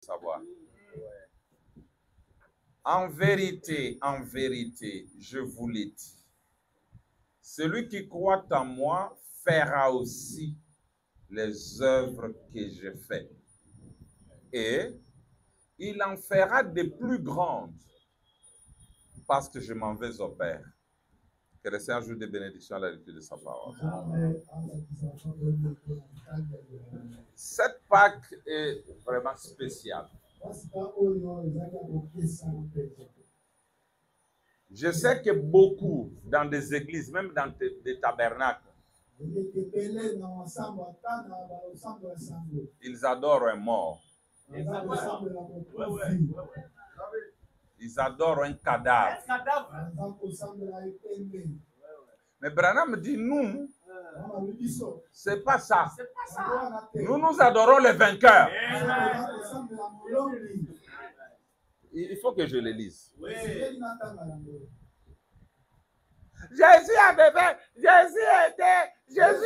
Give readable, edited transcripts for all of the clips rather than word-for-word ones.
savoir. En vérité, je vous l'ai dit. Celui qui croit en moi fera aussi les œuvres que je fais. Et il en fera de plus grandes parce que je m'en vais au Père. Que le Seigneur ajoute des bénédictions à la lecture de sa parole. Cette Pâque est vraiment spéciale. Je sais que beaucoup dans des églises, même dans des tabernacles, ils adorent un mort. Ils adorent un cadavre. Mais Branham dit, nous, c'est pas ça. Nous adorons les vainqueurs. Il faut que je le lise. Jésus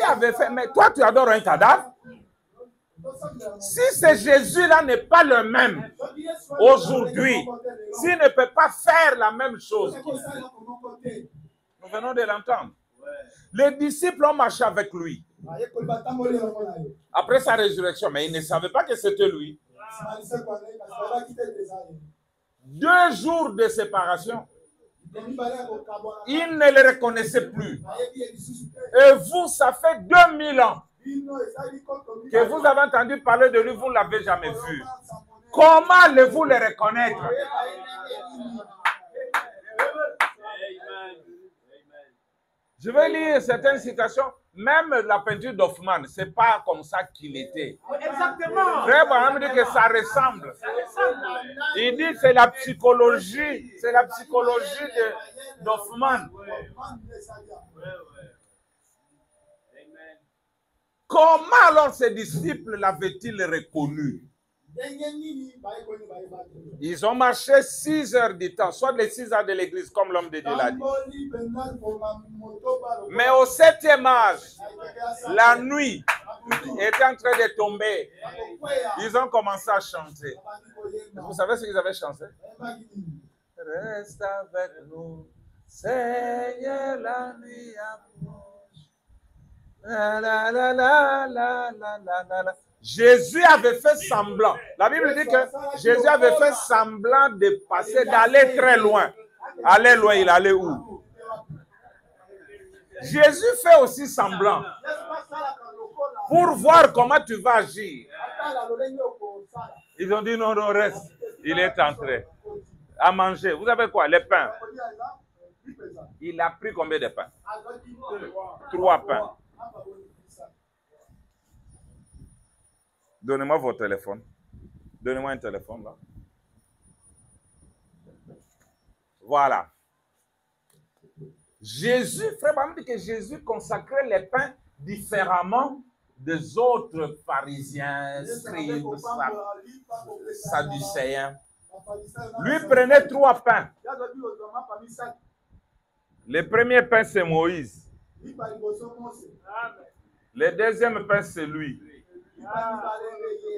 avait fait, mais toi tu adores un cadavre. Si ce Jésus-là n'est pas le même aujourd'hui, s'il ne peut pas faire la même chose, nous venons de l'entendre. Les disciples ont marché avec lui après sa résurrection, mais ils ne savaient pas que c'était lui. 2 jours de séparation, ils ne le reconnaissaient plus. Et vous, ça fait 2000 ans que vous avez entendu parler de lui, vous ne l'avez jamais vu. Comment allez-vous le reconnaître? Je vais lire certaines citations. Même la peinture d'Hoffmann, ce n'est pas comme ça qu'il était. Exactement. Frère Branham dit que ça ressemble. Il dit que c'est la psychologie. C'est la psychologie d'Hoffmann. Comment alors ses disciples l'avaient-ils reconnu? Ils ont marché 6 heures du temps, soit les 6 heures de l'église, comme l'homme de Dieu l'a dit. Mais au 7e âge, la nuit était en train de tomber. Ils ont commencé à chanter. Vous savez ce qu'ils avaient chanté? Reste avec nous, Seigneur, la nuit approche. La la la la la la la la. Jésus avait fait semblant. La Bible dit que Jésus avait fait semblant de passer, d'aller très loin. Aller loin, il allait où? Jésus fait aussi semblant pour voir comment tu vas agir. Ils ont dit non, non, reste. Il est entré à manger. Vous avez quoi? Les pains. Il a pris combien de pains? 3 pains. Donnez-moi votre téléphone. Donnez-moi un téléphone là. Voilà. Jésus, frère Branham dit que Jésus consacrait les pains différemment des autres pharisiens, scribes, sadducéens. Lui prenait 3 pains. Le premier pain, c'est Moïse. Le deuxième pain, c'est lui.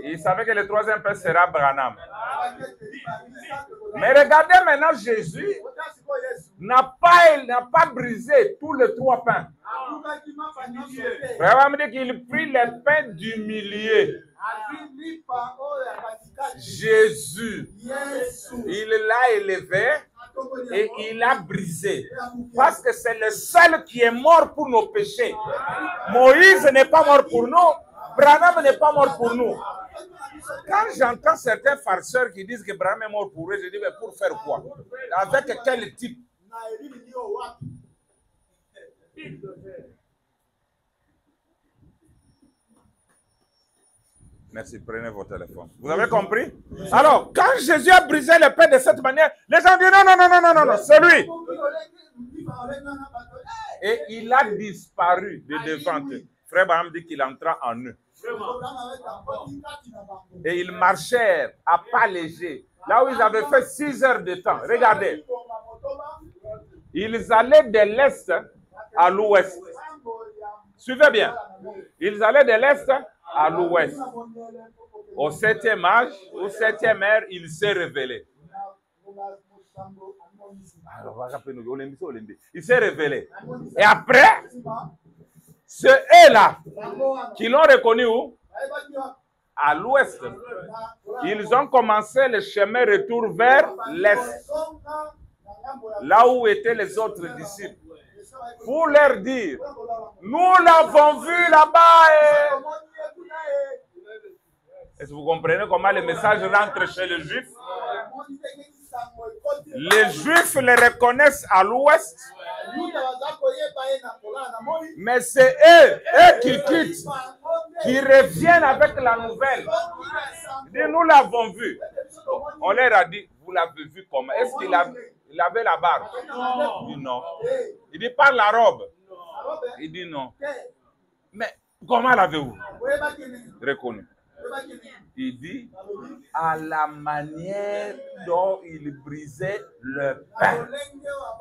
Il savait que le 3e pain sera Branham. Mais regardez maintenant, Jésus n'a pas brisé tous les 3 pains. Vraiment dit qu'il prit les pains du milieu. Jésus, il l'a élevé et il l'a brisé. Parce que c'est le seul qui est mort pour nos péchés. Moïse n'est pas mort pour nous. Branham n'est pas mort pour nous. Quand j'entends certains farceurs qui disent que Branham est mort pour eux, je dis, mais pour faire quoi? Avec quel type? Merci, prenez vos téléphones. Vous avez compris? Alors, quand Jésus a brisé le pain de cette manière, les gens disent non, non, non, non, non, non, non, c'est lui. Et il a disparu de devant eux. Frère Branham dit qu'il entra en eux. Et ils marchèrent à pas légers. Là où ils avaient fait 6 heures de temps. Regardez. Ils allaient de l'est à l'ouest. Suivez bien. Ils allaient de l'est à l'ouest. Au 7e âge, au 7e heure, il s'est révélé. Il s'est révélé. Et après, c'est eux-là qui l'ont reconnu où? À l'ouest. Ils ont commencé le chemin retour vers l'est, là où étaient les autres disciples, pour leur dire, nous l'avons vu là-bas. Est-ce que vous comprenez comment le message rentre chez les Juifs? Les Juifs les reconnaissent à l'ouest, mais c'est eux qui quittent, qui reviennent avec la nouvelle. Ils disent, nous l'avons vu. On leur a dit, vous l'avez vu comment? Est-ce qu'il avait la barbe? Il dit non. Il dit, par la robe. Il dit non. Mais comment l'avez-vous reconnu? Il dit, à la manière dont il brisait le pain.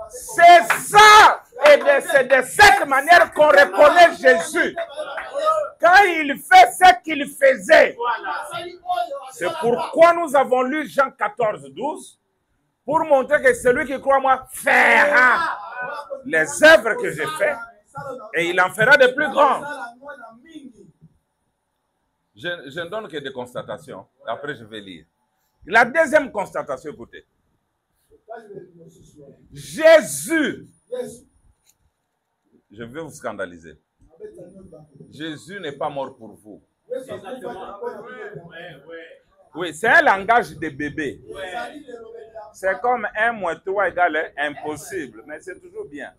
C'est ça! Et c'est de cette manière qu'on reconnaît Jésus. Quand il fait ce qu'il faisait. C'est pourquoi nous avons lu Jean 14, 12, pour montrer que celui qui croit en moi fera les œuvres que j'ai faites et il en fera de plus grandes. Je ne donne que des constatations. Après, je vais lire. La deuxième constatation, écoutez. Jésus. Je vais vous scandaliser. Jésus n'est pas mort pour vous. Oui, c'est un langage de bébé. C'est comme 1 moins 3 égale impossible. Mais c'est toujours bien.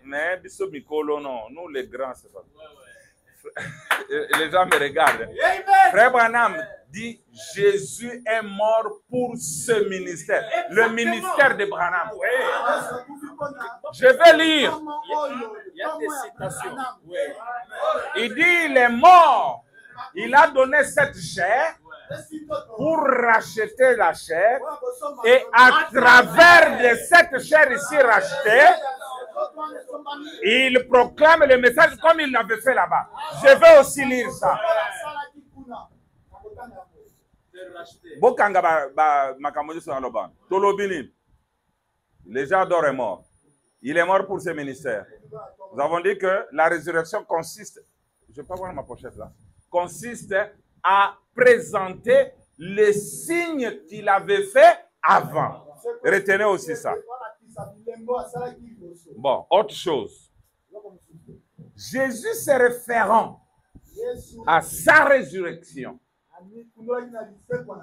Mais non, nous les grands, c'est pas. Les gens me regardent. Frère Branham dit Jésus est mort pour ce ministère. Le ministère de Branham. Je vais lire. Il y a des citations. Il dit il est mort. Il a donné cette chair pour racheter la chair. Et à travers de cette chair ici rachetée, il proclame le message comme il l'avait fait là-bas. Je vais aussi lire ça. Le Jador est mort. Il est mort pour ce ministère. Nous avons dit que la résurrection consiste, je peux voir ma pochette là, consiste à présenter les signes qu'il avait fait avant. Retenez aussi ça. Bon, autre chose. Jésus se référant à sa résurrection.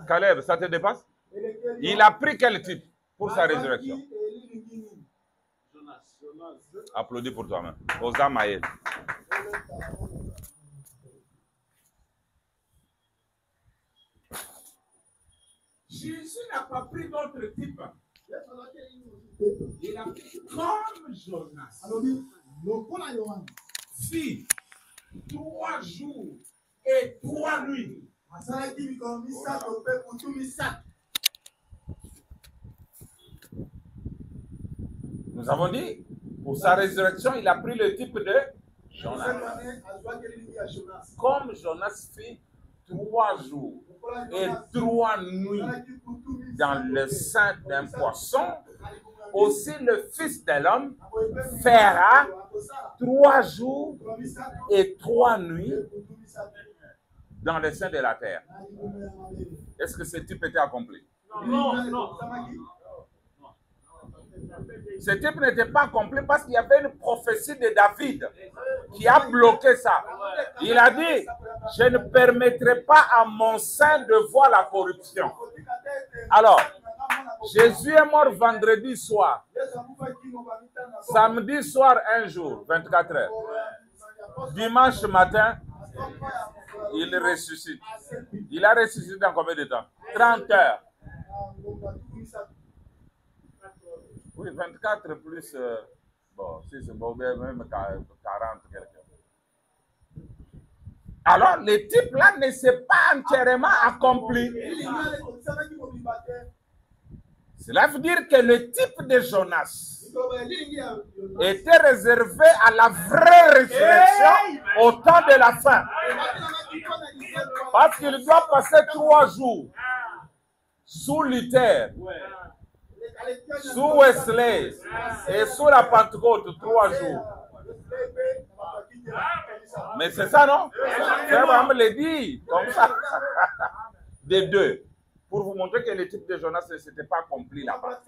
Caleb, ça te dépasse? Il a pris quel type pour sa résurrection? Applaudis pour toi-même. Osa Maël. Jésus n'a pas pris d'autre type. Il a pris comme Jonas. Si 3 jours et 3 nuits. Nous avons dit, pour sa résurrection, il a pris le type de Jonas. Comme Jonas fit 3 jours et 3 nuits dans le sein d'un poisson, aussi le Fils de l'homme fera 3 jours et 3 nuits dans le sein de la terre. Est-ce que ce type était accompli? Non. Ce type n'était pas accompli parce qu'il y avait une prophétie de David qui a bloqué ça. Il a dit, je ne permettrai pas à mon sein de voir la corruption. Alors, Jésus est mort vendredi soir. Samedi soir, un jour, 24 heures. Dimanche matin, il ressuscite. Il a ressuscité dans combien de temps? 30 heures. Oui, 24 plus, bon, si c'est bon, même 40 quelqu'un. Alors, le type là ne s'est pas entièrement accompli. Cela veut dire que le type de Jonas était réservé à la vraie résurrection au temps de la fin. Parce qu'il doit passer 3 jours sous Luther, sous Wesley et sous la Pentecôte, 3 jours. Mais c'est ça, non? Frère Branham le dit, comme ça. Des deux. Pour vous montrer que l'étude de Jonas ne s'était pas accomplie là-bas.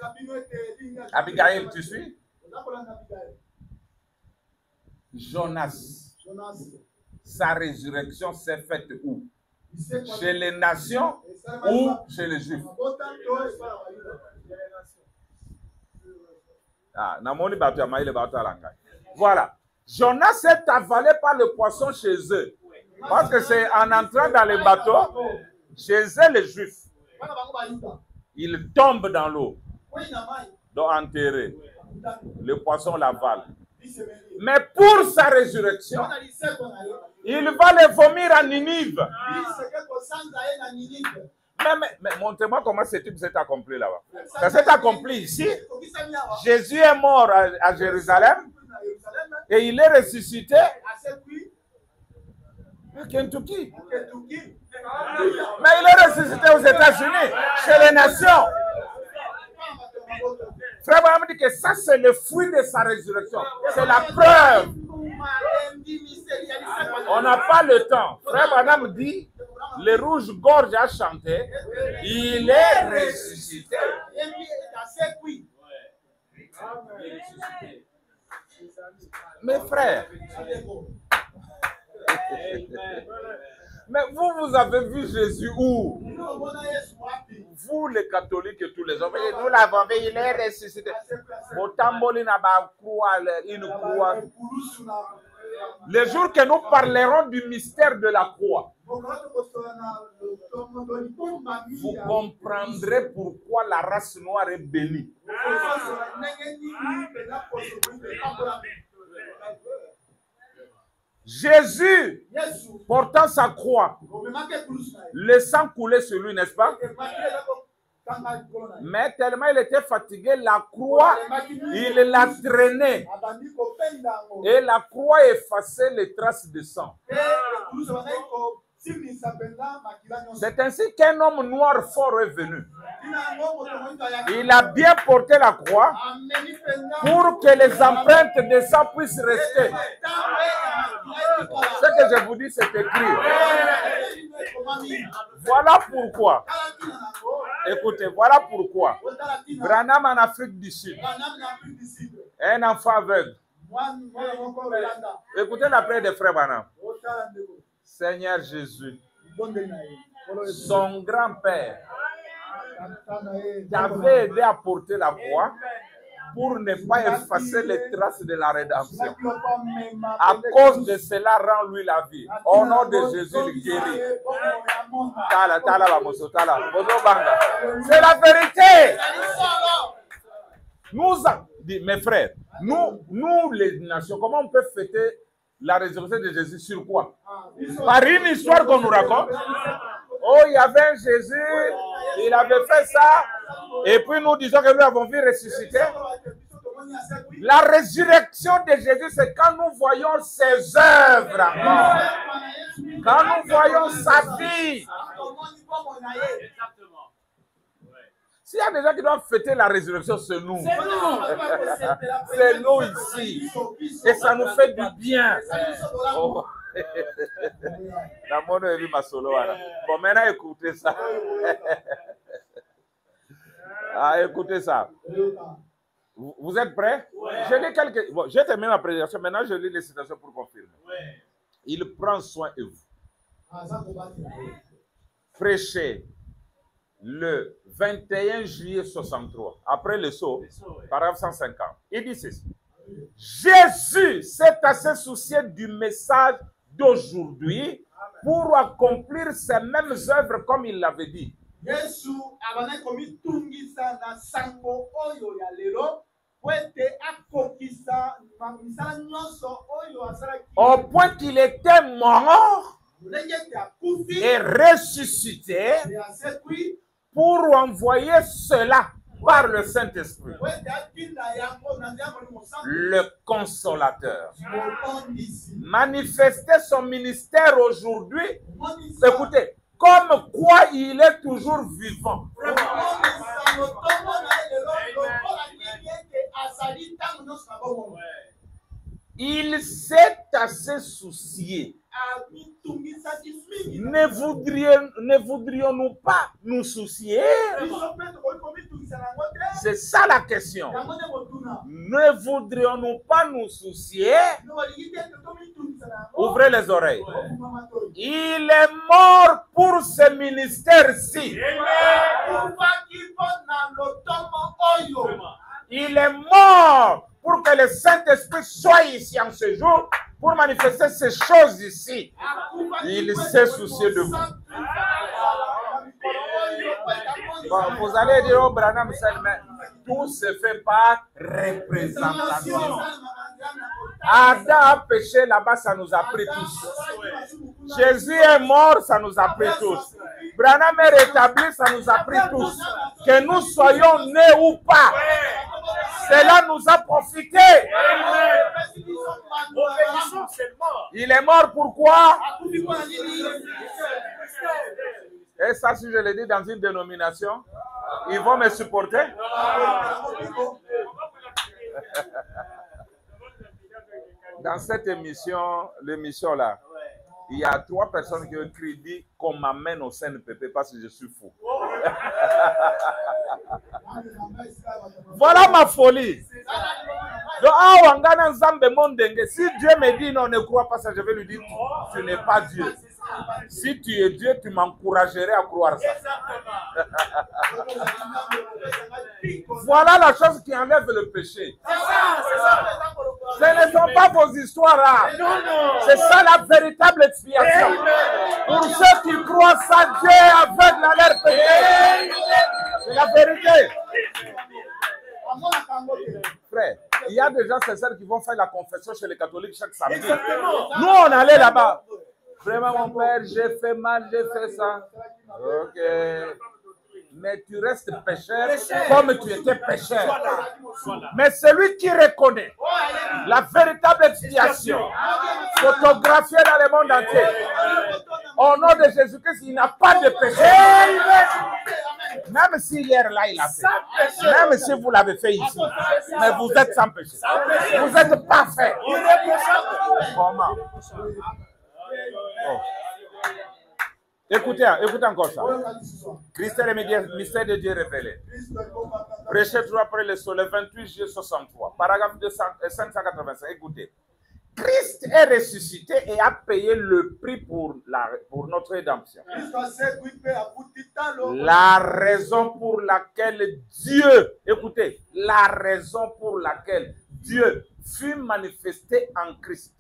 Abigail, tu suis? Jonas, sa résurrection s'est faite où? Chez les nations ou chez les Juifs? Ah, voilà. Jonas est avalé par le poisson chez eux. Parce que c'est en entrant dans le bateau, chez eux les Juifs, ils tombent dans l'eau, donc enterrés. Le poisson l'avale. Mais pour sa résurrection, il va les vomir à Ninive. Mais montrez-moi comment cette étude s'est accomplie là-bas. Ça s'est accompli ici. Jésus est mort à Jérusalem et il est ressuscité à Kentucky. Mais il est ressuscité aux États-Unis, chez les nations. Frère Branham dit que ça, c'est le fruit de sa résurrection. C'est la preuve. On n'a pas le temps. Frère Branham dit, le rouge-gorge a chanté, il est ressuscité. Mes frères, mais vous avez vu Jésus où? Vous les catholiques et tous les hommes, nous l'avons vu, il est ressuscité. Le jour que nous parlerons du mystère de la croix, vous comprendrez pourquoi la race noire est bénie. Jésus, portant sa croix, le sang coulait sur lui, n'est-ce pas? Mais tellement il était fatigué, la croix, il la traînait. Et la croix effaçait les traces de sang. C'est ainsi qu'un homme noir fort est venu. Il a bien porté la croix pour que les empreintes de sang puissent rester. Ce que je vous dis, c'est écrit. Voilà pourquoi. Écoutez, voilà pourquoi. Branham en Afrique du Sud, un enfant aveugle. Écoutez la prière des frères Branham. Seigneur Jésus, son grand-père t'avait aidé à porter la croix pour ne pas effacer les traces de la rédemption. À cause de cela, rend-lui la vie. Au nom de Jésus, il guérit. C'est la vérité. Mes frères, nous les nations, comment on peut fêter la résurrection de Jésus sur quoi? Par une histoire qu'on nous raconte. Oh, il y avait un Jésus, il avait fait ça, et puis nous disons que nous l'avons vu ressusciter. La résurrection de Jésus, c'est quand nous voyons ses œuvres encore. Quand nous voyons sa vie. S'il y a des gens qui doivent fêter la résurrection, c'est nous. C'est nous ici. Et ça nous fait du bien. Oh. Bon, maintenant, écoutez ça. Ah, écoutez ça. Vous êtes prêts? Je lis quelques... Bon, j'ai terminé ma prédication. Maintenant, je lis les citations pour confirmer. Il prend soin de vous. Prêchez le 21 juillet 63, après le saut, paragraphe 150. Il dit ceci. Jésus s'est assez soucié du message d'aujourd'hui pour accomplir ces mêmes œuvres comme il l'avait dit. Au point qu'il était mort et ressuscité pour envoyer cela par le Saint-Esprit, le consolateur. Manifester son ministère aujourd'hui, écoutez, comme quoi il est toujours vivant. Il s'est assez soucié. Ne voudrions-nous pas nous soucier? C'est ça la question. Ne voudrions-nous pas nous soucier? Ouvrez les oreilles. Il est mort pour ce ministère-ci. Il est mort pour que le Saint-Esprit soit ici en ce jour pour manifester ces choses ici. Il s'est soucié de vous. Bon, vous allez dire au Branham, mais tout se fait par représentation. Adam a péché là-bas, ça nous a pris tous. Jésus est mort, ça nous a pris tous. Branham est rétabli, ça nous a pris tous. Que nous soyons nés ou pas, cela nous a profité. Il est mort pourquoi? Et ça, si je le dis dans une dénomination, ils vont me supporter. Dans cette émission, l'émission-là, il y a 3 personnes qui ont écrit, dit qu'on m'amène au CNPP parce que je suis fou. Voilà ma folie. Si Dieu me dit non, ne crois pas ça, je vais lui dire, tu n'es pas Dieu. Si tu es Dieu, tu m'encouragerais à croire ça. Voilà la chose qui enlève le péché. Ce ne sont pas vos histoires là. C'est ça la véritable expiation. Pour ceux qui croient ça, Dieu aveugle à leur péché. C'est la vérité. Frère, il y a déjà ces sœurs qui vont faire la confession chez les catholiques chaque samedi. Nous, on allait là-bas. Vraiment, mon père, j'ai fait mal, j'ai fait ça. Ok. Mais tu restes pécheur comme tu étais pécheur. Mais celui qui reconnaît la véritable expiation, photographiée dans le monde entier, au nom de Jésus-Christ, il n'a pas de péché. Même si hier là il a fait, même si vous l'avez fait ici, mais vous êtes sans péché. Vous êtes parfait. Comment? Oh. Écoutez encore ça. Christ est le mystère de Dieu révélé. Prêché toujours après le sol, le 28 juillet 63, paragraphe 585. Écoutez. Christ est ressuscité et a payé le prix pour notre rédemption. La raison pour laquelle Dieu, écoutez, la raison pour laquelle Dieu fut manifesté en Christ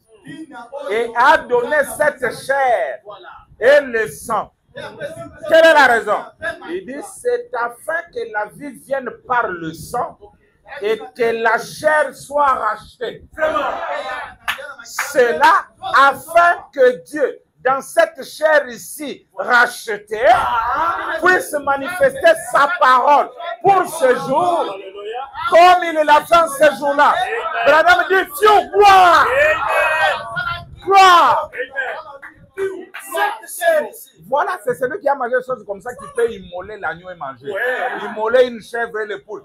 et a donné cette chair et le sang. Quelle est la raison? Il dit, c'est afin que la vie vienne par le sang et que la chair soit rachetée. Cela afin que Dieu, dans cette chair ici rachetée, puisse manifester sa parole pour ce jour, comme il l'a fait ce jour-là. Branham dit, tu crois, crois. Voilà, c'est celui qui a mangé des choses comme ça qui peut immoler l'agneau et manger. Immoler une chèvre et les poules.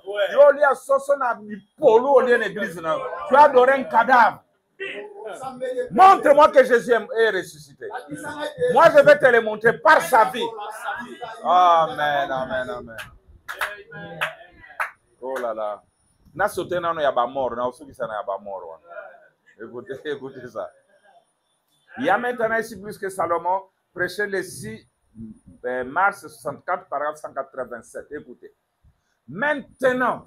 Tu as adoré un cadavre. Montre-moi que Jésus est ressuscité. Moi, je vais te le montrer par sa vie. Amen, amen, amen. Oh là là. Na sauté non y a pas mort, na osu qui ça n'a pas mort. Écoutez ça. Il y a maintenant ici plus que Salomon prêché le 6 mars 64 paragraphe 187. Écoutez. Maintenant,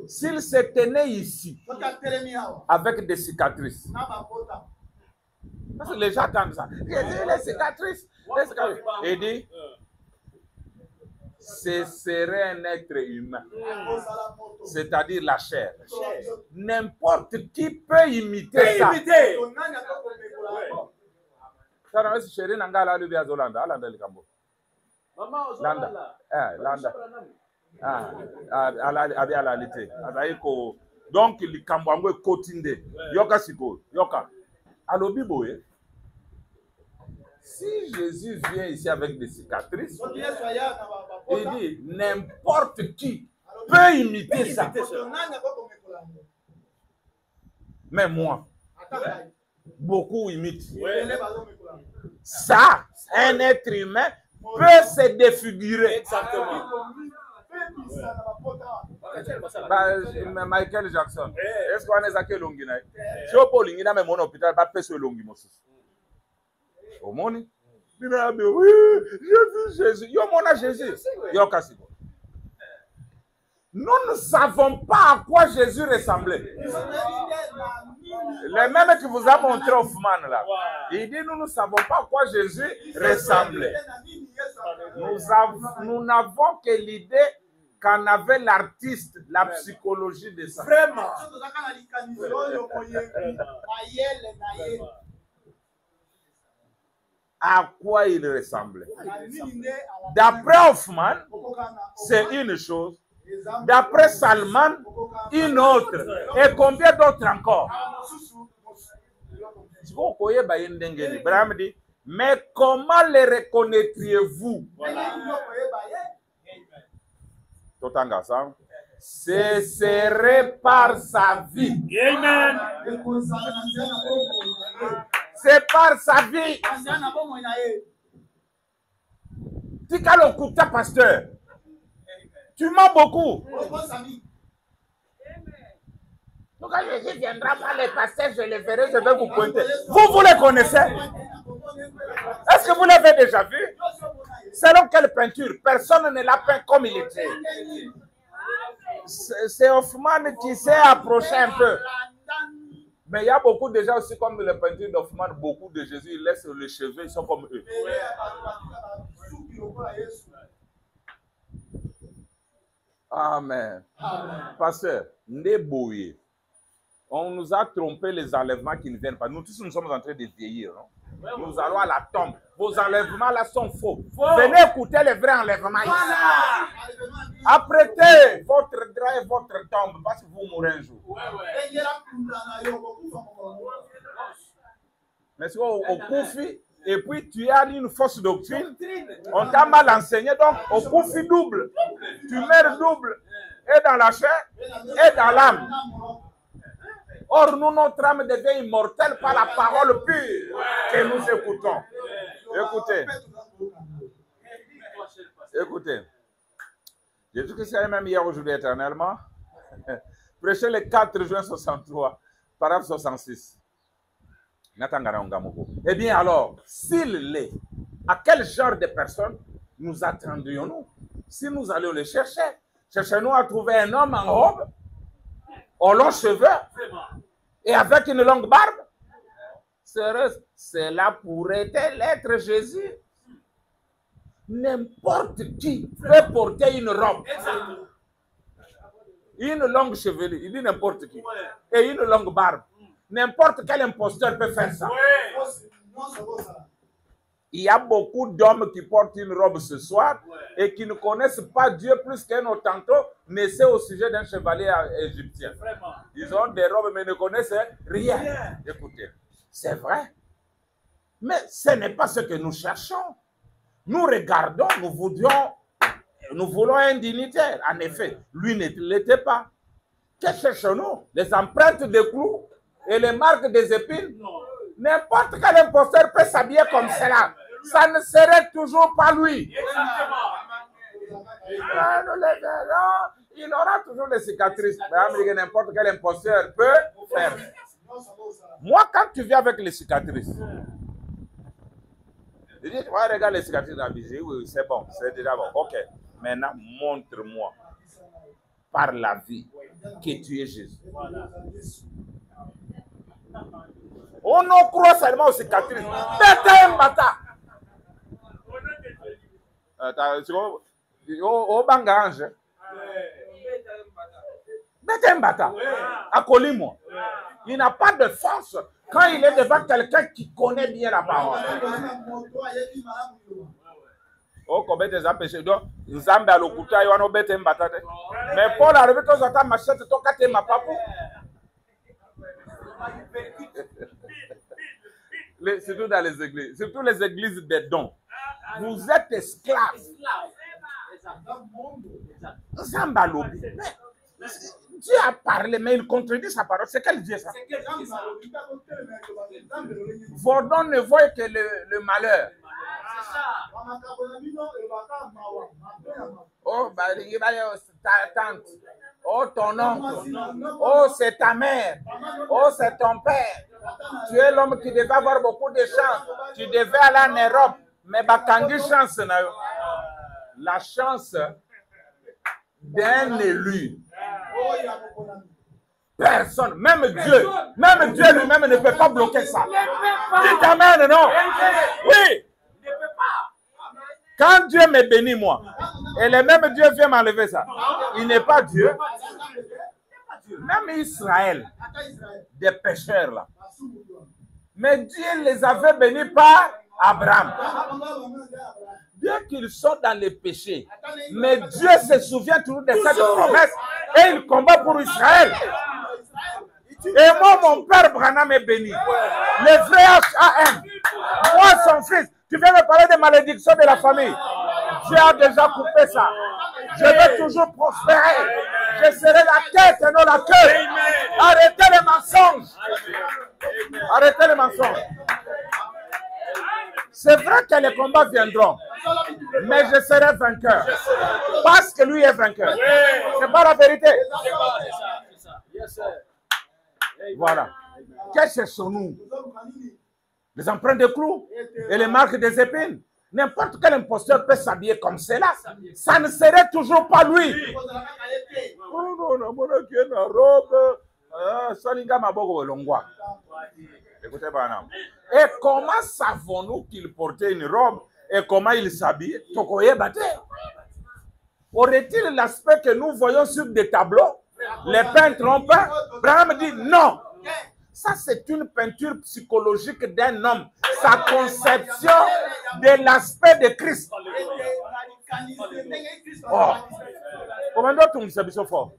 s'il se tenait ici avec des cicatrices, parce que les gens attendent ça. Les cicatrices. Il dit, ce serait un être humain, c'est-à-dire la chair. N'importe qui peut imiter ça. Landa. à la réalité. Donc, le Kambouango est cotindé. Yoka Siko, Yoka. Alors, Biboé, si Jésus vient ici avec des cicatrices, il dit n'importe qui peut imiter ça. Mais moi, beaucoup imitent. Ça, un être humain peut se défigurer. Exactement. Michael Jackson. Est-ce qu'on est à quel longue? Si on peut l'ingénieur, mais mon hôpital va pas se longue. Au monde, oui, j'ai vu Jésus. Yo, mon Jésus. Yo, Kassibo. Nous ne savons pas à quoi Jésus ressemblait. Les mêmes qui vous a montré Hoffman là. Il dit nous ne savons pas à quoi Jésus ressemblait. Nous n'avons que l'idée qu'en avait l'artiste, la psychologie de ça. Vraiment. À quoi il ressemblait? D'après Hoffman, c'est une chose. D'après Salman, une autre. Et combien d'autres encore? Mais comment les reconnaîtriez-vous? Ce serait par sa vie. Amen. C'est par sa vie. Tikalokuta, pasteur. Tu mens beaucoup. Donc quand Jésus viendra par les pasteurs, je les verrai, je vais vous pointer. Vous les connaissez? Est-ce que vous l'avez déjà vu? Selon quelle peinture? Personne ne l'a peint comme il était. C'est Hoffman qui s'est approché un peu. Mais il y a beaucoup de gens aussi comme les peintures d'Hoffman, beaucoup de Jésus, ils laissent les cheveux, ils sont comme eux. Amen. Pasteur, Ndébouye, on nous a trompé les enlèvements qui ne viennent pas. Nous tous, nous sommes en train de vieillir. Non? Nous allons à la tombe. Vos enlèvements là sont faux. Venez écouter les vrais enlèvements ici. Apprêtez votre drap et votre tombe parce que vous mourrez un jour. Mais si au Koufi, et puis tu as une fausse doctrine, on t'a mal enseigné, donc au Koufi double. Tu meurs double, et dans la chair, et dans l'âme. Or, nous, notre âme devient immortelle par la parole pure que nous écoutons. Écoutez. Écoutez. Jésus-Christ est même hier, aujourd'hui, éternellement. Prêché le 4 juin 63, paragraphe 66. Eh bien alors, s'il l'est, à quel genre de personnes nous attendrions-nous? Si nous allions le chercher, cherchons-nous à trouver un homme en robe, aux longs cheveux et avec une longue barbe? Cela pourrait-elle être Jésus? N'importe qui peut porter une robe, une longue chevelure, il dit n'importe qui, et une longue barbe. N'importe quel imposteur peut faire ça. Il y a beaucoup d'hommes qui portent une robe ce soir et qui ne connaissent pas Dieu plus qu'un Ottanto ne sait au sujet d'un chevalier égyptien. Ils ont des robes mais ne connaissent rien. Écoutez, c'est vrai. Mais ce n'est pas ce que nous cherchons. Nous regardons, nous voulons un dignitaire. En effet, lui ne l'était pas. Que cherchons-nous? Les empreintes de clous et les marques des épines? N'importe quel imposteur peut s'habiller comme cela. Ça ne serait toujours pas lui. Nous les verrons. Il aura toujours des cicatrices. N'importe quel imposteur peut faire. Moi, quand tu viens avec les cicatrices, je dis, ouais, regarde les cicatrices dans la visée. Oui, c'est bon, c'est déjà bon. Ok. Maintenant, montre-moi par la vie que tu es Jésus. On en croit seulement aux cicatrices. Bête un bâtard. Au bangange. Bête un bâtard. Accolis-moi. Il n'a pas de force quand il est devant quelqu'un qui connaît bien la parole. Oh, combien tes péché. Donc, Zambé à l'okuta, il y a un bête mbatate. Mais Paul a arrivé quand j'entends machette, toi, quand ma papou. Surtout dans les églises, surtout les églises des dons. Vous êtes esclaves. Zamba lobi. Dieu a parlé, mais il contredit sa parole. C'est quel Dieu ça? Vos dons ne voient que le malheur. Oh, ta tante. Oh, ton oncle. Oh, c'est ta mère. Oh, c'est ton père. Tu es l'homme qui devait avoir beaucoup de chance. Tu devais aller en Europe. Mais Bakangi chance. La chance d'un élu. Personne, même Dieu lui-même ne peut pas bloquer ça. Dites amen, non? Oui. Quand Dieu me bénit, moi, et le même Dieu vient m'enlever ça, il n'est pas Dieu. Même Israël, des pécheurs là. Mais Dieu les avait bénis par Abraham. Bien qu'ils sont dans les péchés, mais Dieu se souvient toujours de cette promesse et il combat pour Israël. Et moi, mon père Branham est béni. Le vrai HAM. Moi, son fils. Tu viens me parler de malédiction de la famille. Dieu a déjà coupé ça. Je vais toujours prospérer. Je serai la tête et non la queue. Arrêtez les mensonges. Arrêtez les mensonges. C'est vrai que les combats viendront, mais je serai vainqueur. Parce que lui est vainqueur. C'est pas la vérité. Voilà. Que cherchons-nous? Les empreintes de clous et les marques des épines. N'importe quel imposteur peut s'habiller comme cela. Ça ne serait toujours pas lui. Oh non, robe. Écoutez, Branham. Et comment savons-nous qu'il portait une robe et comment il s'habillait? Aurait-il l'aspect que nous voyons sur des tableaux? Les peintres ont peint. Branham dit non. Ça, c'est une peinture psychologique d'un homme. Sa conception de l'aspect de Christ. Oh. Comment d'autres nous sommes fort?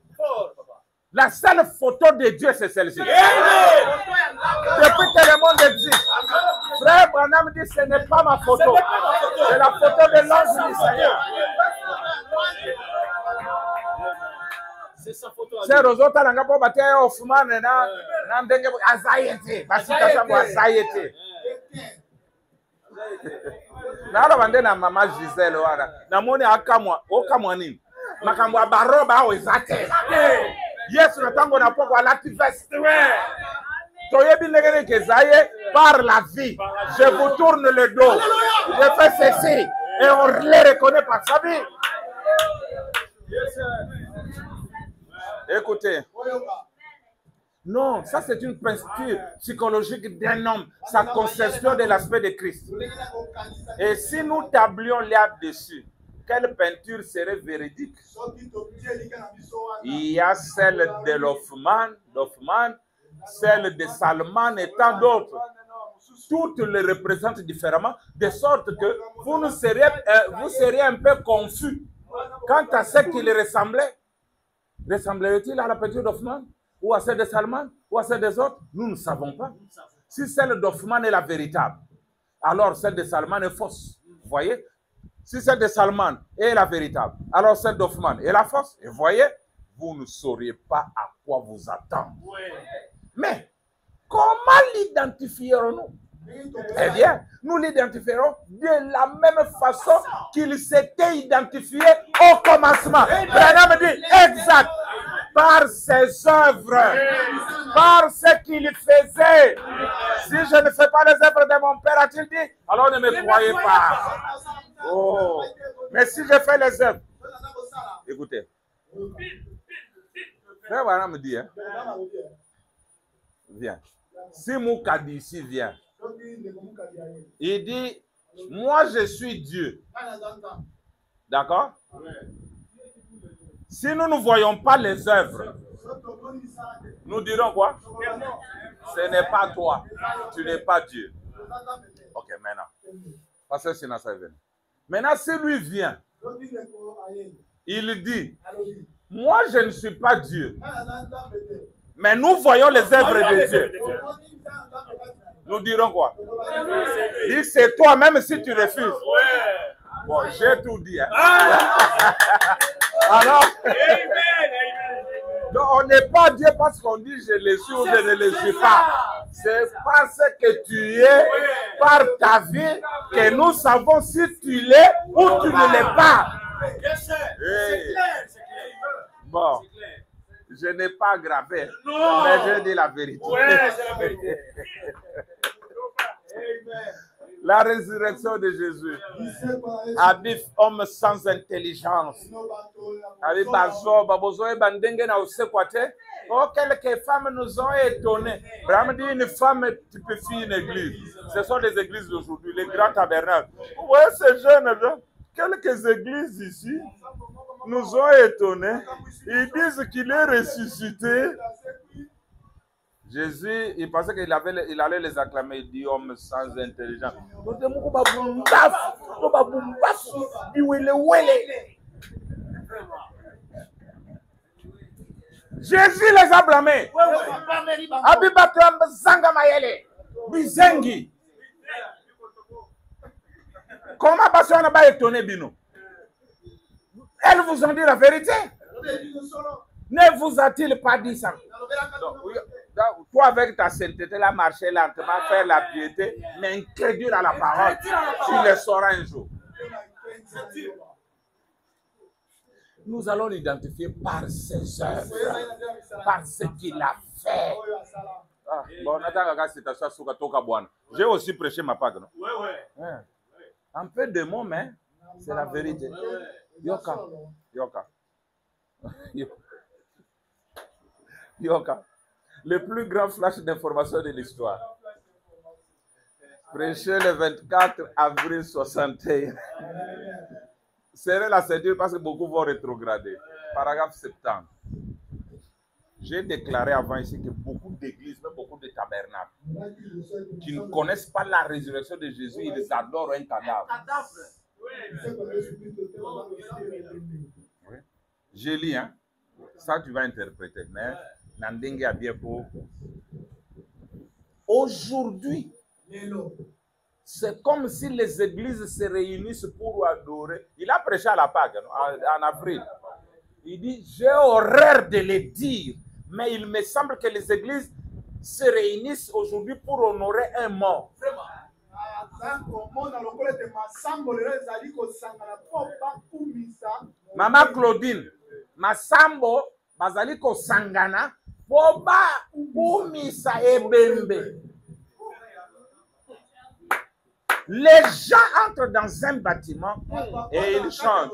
La seule photo de Dieu, c'est celle-ci. Depuis que le monde existe. Frère Branham dit, ce n'est pas ma photo. C'est la photo de l'ange du Seigneur. C'est sa photo. C'est Rosota Langapo Bate Hoffman et Nandenge Azayete. Basita Sambo Azayete. Nala bande na mama Giselle wana. Namoni akamwa, okamwani. Makambwa baroba o ezate. Yes, natango na poko alati veste. Toyebi negere kezaye par la vie. Je vous tourne le dos. Je fais ceci et on les reconnaît par sa vie. Écoutez, non, ça c'est une peinture psychologique d'un homme, sa conception de l'aspect de Christ. Et si nous tablions là-dessus, quelle peinture serait véridique? Il y a celle de Hoffman, celle de Salman et tant d'autres. Toutes les représentent différemment, de sorte que vous seriez un peu confus quant à ce qu'il ressemblait. Ressemblerait-il à la peinture d'Hoffman ou à celle de Salman ou à celle des autres? Nous ne savons pas. Si celle d'Hoffman est la véritable, alors celle de Salman est fausse. Vous voyez? Si celle de Salman est la véritable, alors celle d'Hoffman est la fausse. Et vous voyez, vous ne sauriez pas à quoi vous attendre. Mais comment l'identifierons-nous? Eh bien, nous l'identifierons de la même façon qu'il s'était identifié au commencement. Branham dit exact. Par ses œuvres, par ce qu'il faisait. Si je ne fais pas les œuvres de mon Père, a-t-il dit, alors ne me croyez pas. Oh, mais si je fais les œuvres, écoutez. Frère Branham me dit, hein, viens. Si Mouka d'ici vient, il dit, moi je suis Dieu. D'accord? Si nous ne voyons pas les œuvres, nous dirons quoi? Ce n'est pas toi. Tu n'es pas Dieu. Ok, maintenant. Pasteur Sinasa est venu. Maintenant, si lui vient, il dit, moi je ne suis pas Dieu, mais nous voyons les œuvres de Dieu. Nous dirons quoi? Dis, c'est toi, même si tu refuses. Bon, j'ai tout dit. Hein. Alors, donc, on n'est pas Dieu parce qu'on dit je le suis ou je ne le suis pas. C'est parce que tu es, par ta vie, que nous savons si tu l'es ou tu ne l'es pas. Hey. Bon, je n'ai pas aggravé, mais je dis la vérité. La résurrection de Jésus. Habib, homme sans intelligence. Habib, oh, quelques femmes nous ont étonnés. Vraiment dit une femme typifie une église. Ce sont les églises d'aujourd'hui, les grands tabernacles. Vous voyez ces jeunes, quelques églises ici nous ont étonnés. Ils disent qu'il est ressuscité. Jésus, il pensait qu'il allait les acclamer. Il dit homme sans intelligence. Jésus les a blâmés. Abibatam Zanga Mayele. Bizengi. Comment Basson n'a pas étonné Bino? Elles vous ont dit la vérité. Ne vous a-t-il pas dit ça? Toi, avec ta sainteté, là, marcher lentement, faire la piété, mais incrédule à la parole, tu le sauras un jour. Nous allons l'identifier par ses œuvres, par ce qu'il a fait. Ah, bon, j'ai aussi prêché ma Pâque, non? Un peu de mots, mais c'est la vérité. Yoka. Yoka. Yoka. Le plus grand flash d'information de l'histoire. Prêché le 24 avril 61. Serrer la ceinture parce que beaucoup vont rétrograder. Paragraphe 70. J'ai déclaré avant ici que beaucoup d'églises, même beaucoup de tabernacles, qui ne connaissent pas la résurrection de Jésus, ils adorent un cadavre. Oui. Je lis, hein. Ça tu vas interpréter. Mais Nandenge a bien pour. Aujourd'hui, c'est comme si les églises se réunissent pour adorer. Il a prêché à la Pâque, en avril. Il dit, j'ai horreur de le dire, mais il me semble que les églises se réunissent aujourd'hui pour honorer un mort. Maman Claudine, Masambo, Bazaliko Sangana, Boba, Boumisa Ebembe. Les gens entrent dans un bâtiment et ils chantent.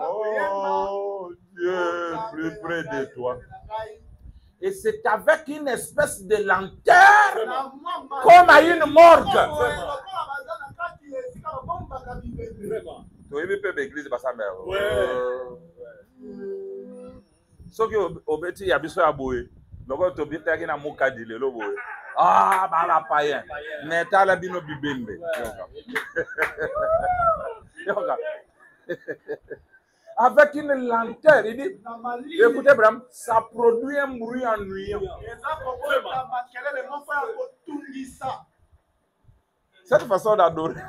Oh Dieu, plus près de toi. Et c'est avec une espèce de lenteur, comme à une morgue. Ah, bah la païen. Mais t'as la bino bibembe. Avec une lenteur, il dit, écoutez, Bram, ça produit un bruit ennuyant. Cette façon d'adorer,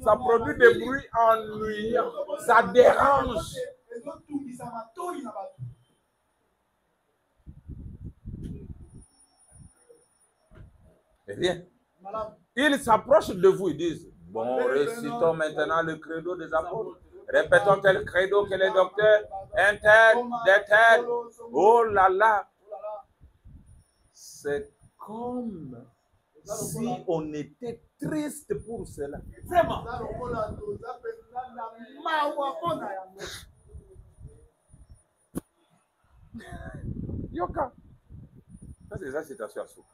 ça produit des bruits ennuyants. Ça dérange. Eh bien, ils s'approchent de vous, ils disent, bon, récitons maintenant le credo des apôtres. Répétons tel credo que les docteurs, un tel, des tels. Oh là là. C'est comme si on était triste pour cela. Vraiment. Yoka. Ça, c'est la citation à soi.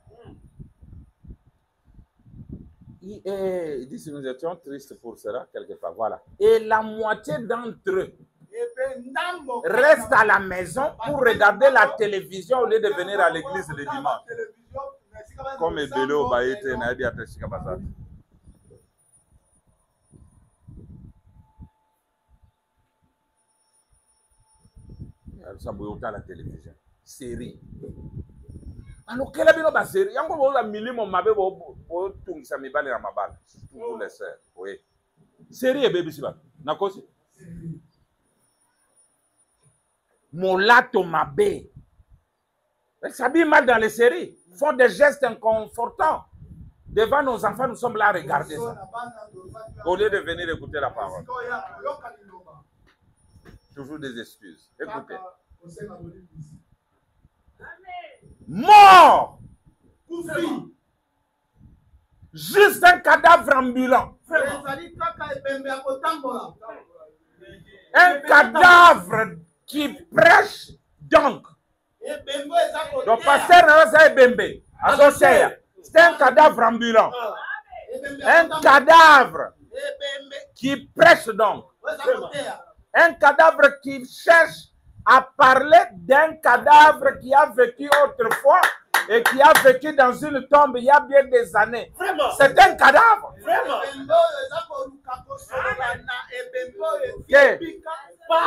Il dit si nous étions tristes pour cela, quelque part. Voilà. Et la moitié d'entre eux restent à la maison pour regarder la télévision au lieu de venir à l'église le dimanche. Comme Ebelo Baïte Nadia Teshika Bazat. Ça bouille à la télévision. Série. Alors, quelle est la série? Il y a un minimum de tout ça me balle dans ma balle. Tout les sœurs. Oui. Série et baby siba. D'accord? Molato mabe. Ça s'habille mal dans les séries. Font des gestes inconfortants. Devant nos enfants, nous sommes là à regarder ça. Au lieu de venir écouter la parole. Toujours des excuses. Écoutez. Mort! Juste un cadavre ambulant. Un cadavre qui prêche donc. Le pasteur Nasa Ebembe, c'est un cadavre ambulant. Un cadavre qui prêche donc. Un cadavre qui cherche à parler d'un cadavre qui a vécu autrefois et qui a vécu dans une tombe il y a bien des années. C'est un cadavre.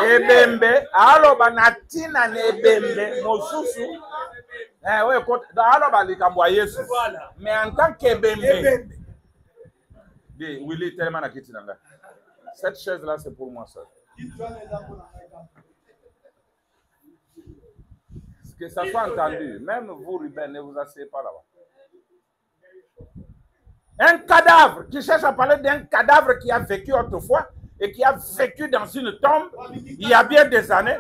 Ebembe, aloba natina ne ebembe, mosusu. Oui, aloba likambo Yesu. Mais en tant qu'ebembe, Willy tellement na kitinanga. Cette chaise là c'est pour moi seul. Que ça soit entendu, même vous, Ruben, ne vous asseyez pas là-bas. Un cadavre qui cherche à parler d'un cadavre qui a vécu autrefois et qui a vécu dans une tombe il y a bien des années.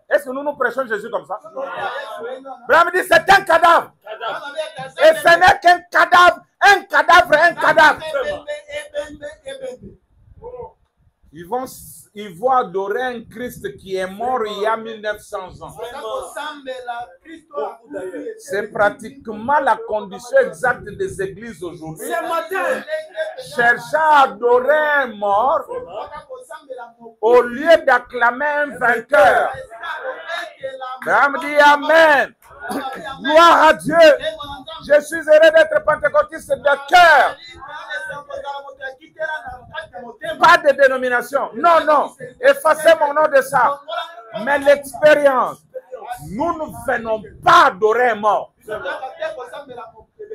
Est-ce que nous prêchons Jésus comme ça? Abraham dit c'est un cadavre. Et ce n'est qu'un cadavre, un cadavre. Ils vont adorer un Christ qui est mort il y a 1900 ans. C'est pratiquement la condition exacte des églises aujourd'hui. Cherchant à adorer un mort au lieu d'acclamer un vainqueur. Abraham dit Amen. Gloire à Dieu. Je suis heureux d'être pentecôtiste de cœur. Pas de dénomination. Non. Effacez mon nom de ça. Mais l'expérience. Nous ne venons pas adorer un mort.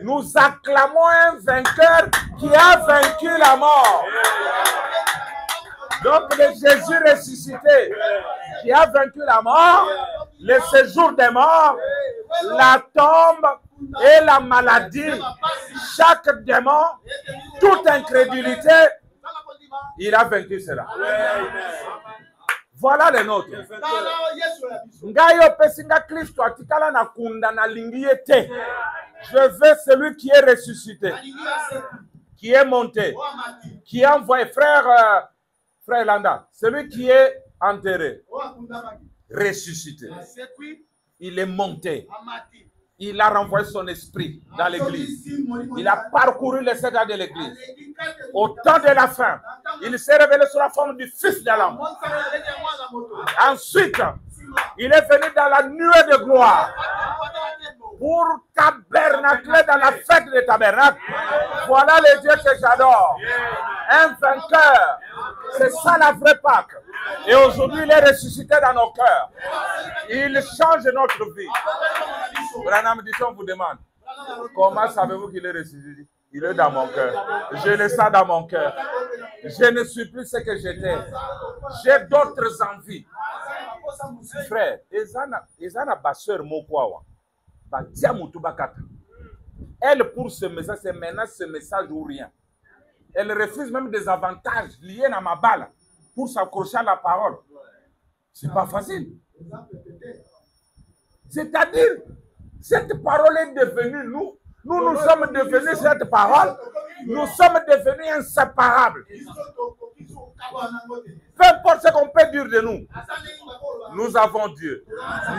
Nous acclamons un vainqueur qui a vaincu la mort. Donc le Jésus ressuscité qui a vaincu la mort, le séjour des morts, la tombe et la maladie, chaque démon, toute incrédulité, il a vaincu cela. Voilà les nôtres. Je veux celui qui est ressuscité, qui est monté, qui est envoyé, frère Landa, celui qui est enterré, ressuscité. Il est monté. Il a renvoyé son esprit dans l'église. Il a parcouru les 7 ans de l'église. Au temps de la fin, il s'est révélé sous la forme du Fils de l'homme. Ensuite, il est venu dans la nuée de gloire pour tabernacler dans la fête des tabernacles. Voilà le Dieu que j'adore. Un vainqueur. C'est ça la vraie Pâque. Et aujourd'hui, il est ressuscité dans nos cœurs. Il change notre vie. Branham dit, on vous demande, comment savez-vous qu'il est ressuscité? Il est dans mon cœur. Je le sens dans mon cœur. Je ne suis plus ce que j'étais. J'ai d'autres envies. Frère, Ezana Basseur Mokwawa. Elle, pour ce message, c'est maintenant ce message ou rien. Elle refuse même des avantages liés à ma balle pour s'accrocher à la parole. C'est pas facile. C'est-à-dire, cette parole est devenue nous. Nous sommes devenus cette parole. Nous sommes devenus inséparables. Peu importe ce qu'on peut dire de nous. Nous avons Dieu.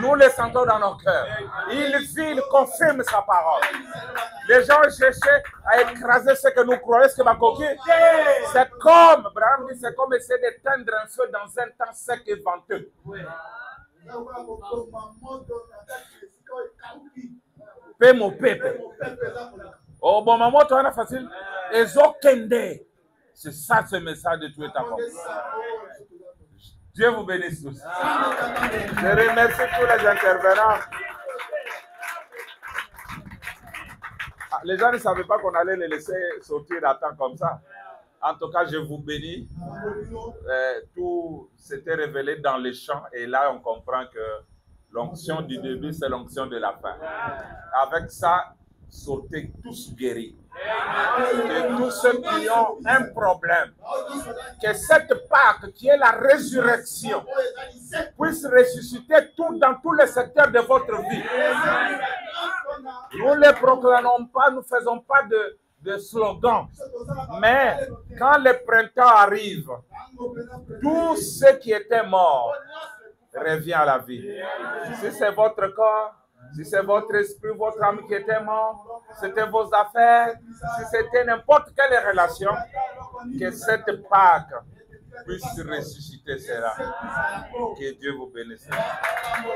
Nous le sentons dans nos cœurs. Il vit, il confirme sa parole. Les gens cherchaient à écraser ce que nous croyons, ce que ma coquille. C'est comme, Abraham dit, c'est comme essayer d'éteindre un feu dans un temps sec et venteux. Paix mon peuple. Oh bon, maman, toi, c'est facile. Et Zokende. C'est ça ce message de tout ta femme. Dieu vous bénisse tous. Je remercie tous les intervenants. Les gens ne savaient pas qu'on allait les laisser sortir à temps comme ça. En tout cas, je vous bénis. Tout s'était révélé dans les champs et là, on comprend que l'onction du début, c'est l'onction de la fin. Avec ça, sortez tous guéris. Que tous ceux qui ont un problème, que cette Pâque qui est la résurrection puisse ressusciter tout dans tous les secteurs de votre vie. Nous ne les proclamons pas, nous ne faisons pas de slogan. Mais quand le printemps arrive, tout ce qui était mort revient à la vie. Si c'est votre corps, si c'est votre esprit, votre âme qui était mort, c'était vos affaires, si c'était n'importe quelle relation, que cette Pâque puisse ressusciter cela. Que Dieu vous bénisse. Merci.